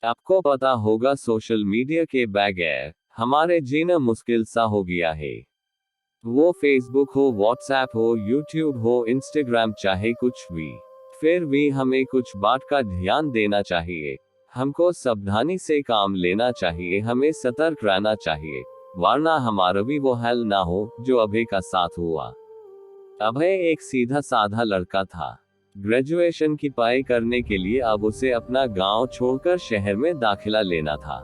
आपको पता होगा सोशल मीडिया के बगैर हमारे जीना मुश्किल सा हो गया है। वो फेसबुक हो, व्हाट्सएप हो, यूट्यूब हो, इंस्टाग्राम, चाहे कुछ भी। फिर भी हमें कुछ बात का ध्यान देना चाहिए। हमको सावधानी से काम लेना चाहिए, हमें सतर्क रहना चाहिए, वरना हमारा भी वो हाल ना हो जो अभय का साथ हुआ। अभय एक सीधा साधा लड़का था। ग्रेजुएशन की पढ़ाई करने के लिए अब उसे अपना गांव छोड़कर शहर में दाखिला लेना था।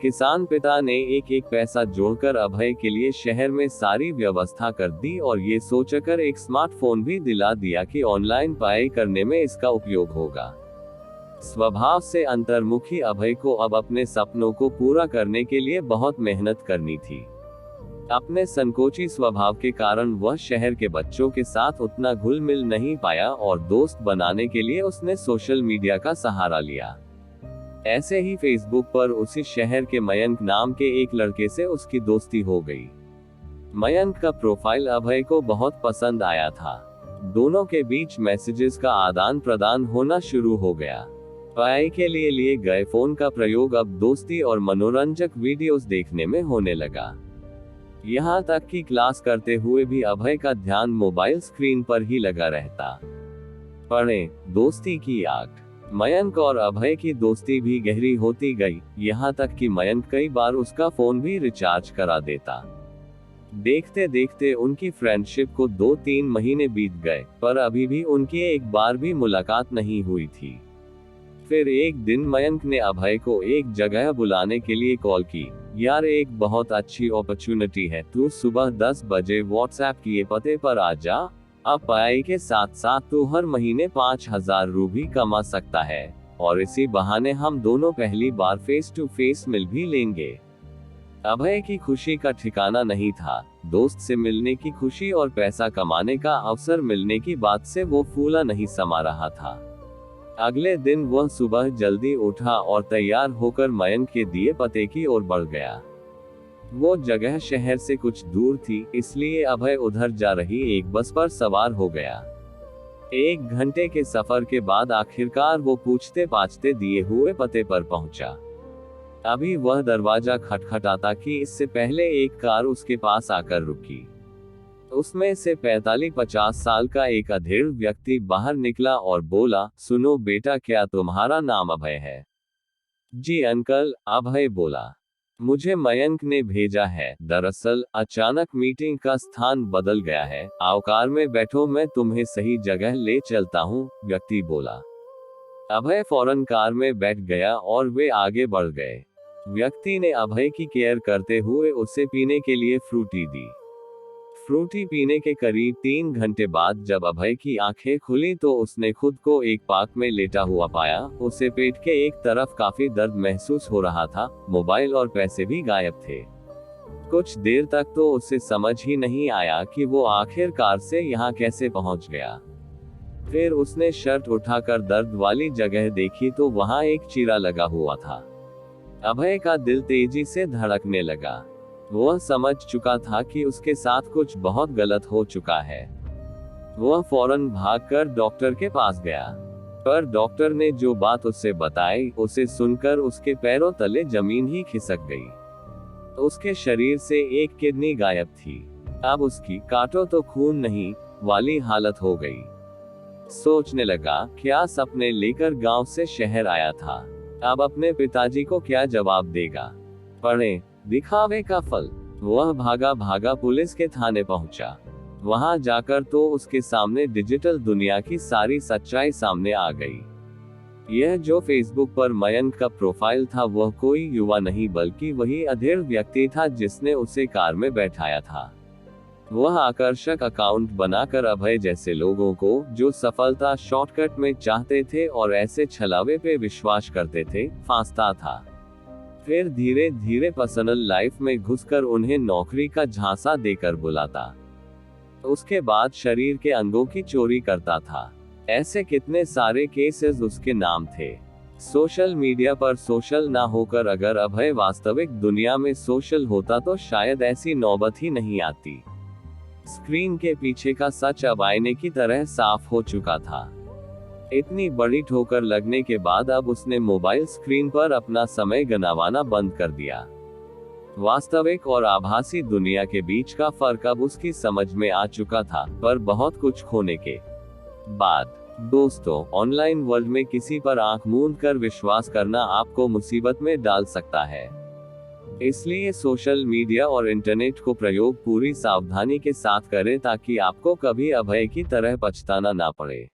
किसान पिता ने एक एक पैसा जोड़कर अभय के लिए शहर में सारी व्यवस्था कर दी और ये सोचकर एक स्मार्टफोन भी दिला दिया कि ऑनलाइन पढ़ाई करने में इसका उपयोग होगा। स्वभाव से अंतर्मुखी अभय को अब अपने सपनों को पूरा करने के लिए बहुत मेहनत करनी थी। अपने संकोची स्वभाव के कारण वह शहर के बच्चों के साथ उतना घुल मिल नहीं पाया और दोस्त बनाने के लिए उसने सोशल मीडिया का सहारा लिया। ऐसे ही फेसबुक पर उसी शहर के मयंक नाम के एक लड़के से उसकी दोस्ती हो गई। मयंक का प्रोफाइल अभय को बहुत पसंद आया था। दोनों के बीच मैसेजेस का आदान प्रदान होना शुरू हो गया। पढ़ाई के लिए गए फोन का प्रयोग अब दोस्ती और मनोरंजक वीडियोस देखने में होने लगा। यहाँ तक कि क्लास करते हुए भी अभय का ध्यान मोबाइल स्क्रीन पर ही लगा रहता। पढ़ें, दोस्ती की आग। मयंक और अभय की दोस्ती भी गहरी होती गई, यहाँ तक कि मयंक कई बार उसका फोन भी रिचार्ज करा देता। देखते देखते उनकी फ्रेंडशिप को 2-3 महीने बीत गए, पर अभी भी उनकी एक बार भी मुलाकात नहीं हुई थी। फिर एक दिन मयंक ने अभय को एक जगह बुलाने के लिए कॉल की। यार, एक बहुत अच्छी अपॉर्चुनिटी है, तू सुबह 10 बजे व्हाट्सएप किए पते पर आ जा। अब पढ़ाई के साथ साथ तू हर महीने 5,000 रूपए कमा सकता है और इसी बहाने हम दोनों पहली बार फेस टू फेस मिल भी लेंगे। अभय की खुशी का ठिकाना नहीं था। दोस्त से मिलने की खुशी और पैसा कमाने का अवसर मिलने की बात से वो फूला नहीं समा रहा था। अगले दिन वह सुबह जल्दी उठा और तैयार होकर मयंक के दिए पते की ओर बढ़ गया। वो जगह शहर से कुछ दूर थी, इसलिए अभय उधर जा रही एक बस पर सवार हो गया। 1 घंटे के सफर के बाद आखिरकार वो पूछते पाछते दिए हुए पते पर पहुंचा। अभी वह दरवाजा खटखटाता कि इससे पहले एक कार उसके पास आकर रुकी। उसमें से 45-50 साल का एक अधेड़ व्यक्ति बाहर निकला और बोला, सुनो बेटा, क्या तुम्हारा नाम अभय है? जी अंकल, अभय बोला। मुझे मयंक ने भेजा है। दरअसल अचानक मीटिंग का स्थान बदल गया है, आओ कार में बैठो, मैं तुम्हें सही जगह ले चलता हूँ, व्यक्ति बोला। अभय फौरन कार में बैठ गया और वे आगे बढ़ गए। व्यक्ति ने अभय की केयर करते हुए उसे पीने के लिए फ्रूटी दी। फ्रूटी पीने के करीब 3 घंटे बाद जब अभय की आंखें खुली तो उसने खुद को एक पार्क में लेटा हुआ पाया। उसे पेट के एक तरफ काफी दर्द महसूस हो रहा था, मोबाइल और पैसे भी गायब थे। कुछ देर तक तो उसे समझ ही नहीं आया कि वो आखिरकार से यहाँ कैसे पहुँच गया। फिर उसने शर्ट उठाकर दर्द वाली जगह देखी तो वहाँ एक चीरा लगा हुआ था। अभय का दिल तेजी से धड़कने लगा। वह समझ चुका था कि उसके साथ कुछ बहुत गलत हो चुका है। वह फौरन भागकर डॉक्टर के पास गया, पर डॉक्टर ने जो बात उसे बताई उसे सुनकर उसके पैरों तले जमीन ही खिसक गई। उसके शरीर से एक किडनी गायब थी। अब उसकी काटो तो खून नहीं वाली हालत हो गई। सोचने लगा, क्या सपने लेकर गांव से शहर आया था, अब अपने पिताजी को क्या जवाब देगा। पढ़ें, दिखावे का फल। वह भागा भागा पुलिस के थाने पहुंचा। वहां जाकर तो उसके सामने डिजिटल दुनिया की सारी सच्चाई सामने आ गई। यह जो फेसबुक पर मयंक का प्रोफाइल था वह कोई युवा नहीं बल्कि वही अधेड़ व्यक्ति था जिसने उसे कार में बैठाया था। वह आकर्षक अकाउंट बनाकर अभय जैसे लोगों को, जो सफलता शॉर्टकट में चाहते थे और ऐसे छलावे पे विश्वास करते थे, फांसता था। फिर धीरे धीरे पर्सनल लाइफ में घुसकर उन्हें नौकरी का झांसा देकर बुलाता। उसके बाद शरीर के अंगों की चोरी करता था। ऐसे कितने सारे केसेस उसके नाम थे। सोशल मीडिया पर सोशल ना होकर अगर अभय वास्तविक दुनिया में सोशल होता तो शायद ऐसी नौबत ही नहीं आती। स्क्रीन के पीछे का सच अब आईने की तरह साफ हो चुका था। इतनी बड़ी ठोकर लगने के बाद अब उसने मोबाइल स्क्रीन पर अपना समय गंवाना बंद कर दिया। वास्तविक और आभासी दुनिया के बीच का फर्क अब उसकी समझ में आ चुका था, पर बहुत कुछ खोने के बाद। दोस्तों, ऑनलाइन वर्ल्ड में किसी पर आंख मूंद कर विश्वास करना आपको मुसीबत में डाल सकता है। इसलिए सोशल मीडिया और इंटरनेट को प्रयोग पूरी सावधानी के साथ करें ताकि आपको कभी अभय की तरह पछताना ना पड़े।